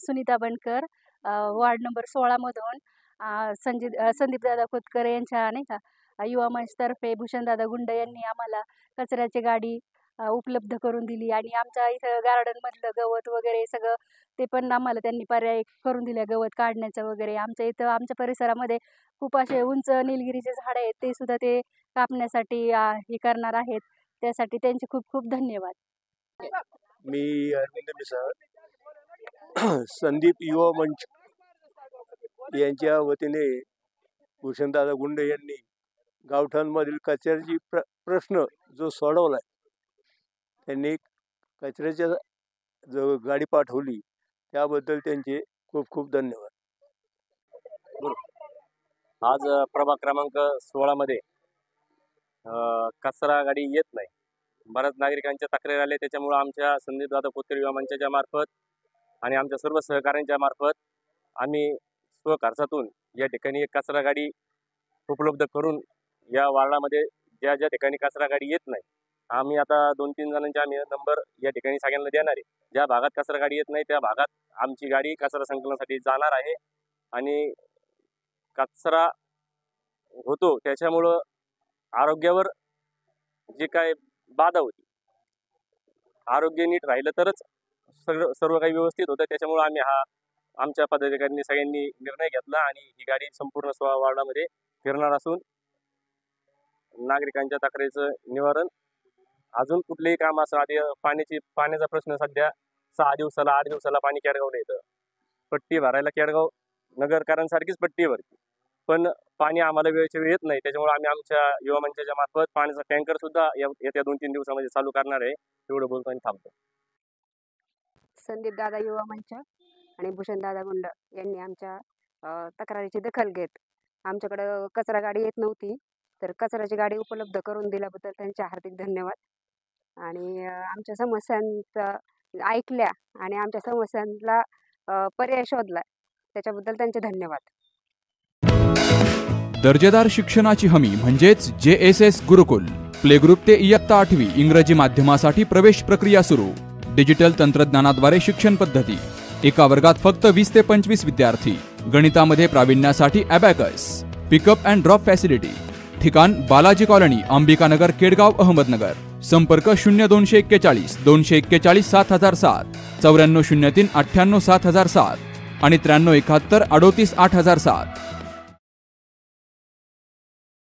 सुनीता बनकर, ward number 16 मधून संदीपदादा खोतकर यांच्या नाही का युवा मंचतर्फे भूषणदादा गुंड यांनी आम्हाला कचऱ्याची गाडी उपलब्ध करून दिली आणि आमच्या इथं गार्डनमधलं गवत वगैरे सगळं ते पण आम्हाला त्यांनी पर्याय करून दिल्या गवत काढण्याचं वगैरे. आमच्या इथं आमच्या परिसरामध्ये खूप असे उंच निलगिरीचे झाडं आहेत, ते सुद्धा ते कापण्यासाठी हे करणार आहेत. त्यासाठी त्यांचे खूप खूप धन्यवाद. मी अरविंद मिसाळ, संदीप युवा मंच यांच्या वतीने भूषणदादा गुंडे यांनी गावठाणमधील कचऱ्याची प्रश्न जो सोडवला आहे, त्यांनी कचऱ्याच्या जो गाडी पाठवली त्याबद्दल त्यांचे खूप खूप धन्यवाद. आज प्रभाग क्रमांक 16 मध्ये कचरा गाडी येत नाही. बऱ्याच नागरिकांच्या तक्रारी आल्या, त्याच्यामुळे आमच्या संदीपदादा खोतकर युवा मंचाच्या मार्फत आणि आमच्या सर्व सहकाऱ्यांच्या मार्फत आम्ही स्वखर्चातून या ठिकाणी एक कचरा गाडी उपलब्ध करून या वार्डामध्ये ज्या ज्या ठिकाणी कचरा गाडी येत नाही, आम्ही आता 2-3 जणांचे आम्ही नंबर या ठिकाणी सगळ्यांना देणार आहे. ज्या भागात कचरा गाडी येत नाही त्या भागात आमची गाडी कचरा संकलनासाठी जाणार आहे आणि कचरा होतो त्याच्यामुळं आरोग्यावर जे काय बाधा होती, आरोग्य नीट राहिलं तरच सर्व काही व्यवस्थित होतं. त्याच्यामुळं आम्ही आमच्या पदाधिकाऱ्यांनी सगळ्यांनी निर्णय घेतला आणि ही गाडी संपूर्ण 16 वार्डामध्ये फिरणार असून नागरिकांच्या तक्रारीचं निवारण, अजून कुठलेही काम असं आधी पाण्याचा प्रश्न सध्या 6 दिवसाला 8 दिवसाला पाणी केडगावला येतं. पट्टी भरायला केडगाव नगरकरांसारखीच पट्टी भरते, पण पाणी आम्हाला वेळेच्या वेळ येत नाही. त्याच्यामुळे आम्ही आमच्या युवा मंचाच्या मार्फत पाण्याचा टँकर सुद्धा येत्या 2-3 दिवसामध्ये चालू करणार आहे. एवढं बोलतो आणि थांबतो. संदीपदादा युवा मंच आणि भूषणदादा गुंड यांनी आमच्या तक्रारीची दखल घेत आमच्याकडं कचरा गाडी येत नव्हती, तर कचऱ्याची गाडी उपलब्ध करून दिल्याबद्दल त्यांचे हार्दिक धन्यवाद. आणि आमच्या समस्यांचं ऐकल्या आणि आमच्या समस्यांना पर्याय शोधला, त्याच्याबद्दल त्यांचे धन्यवाद. दर्जेदार शिक्षणाची हमी म्हणजेच JSS गुरुकुल. प्ले ग्रुप ते इयत्ता 8वी इंग्रजी माध्यमासाठी प्रवेश प्रक्रिया सुरू. डिजिटल तंत्रज्ञानाद्वारे शिक्षण पद्धती. एका वर्गात फक्त 20 ते 25 विद्यार्थी. गणितामध्ये प्रावीण्यासाठी abacus. Pickup and drop facility. ठिकाण बालाजी कॉलनी, अंबिकानगर, केडगाव, अहमदनगर. संपर्क 0241 241 7007, 9403 98 7007 आणि 9371 38 8007.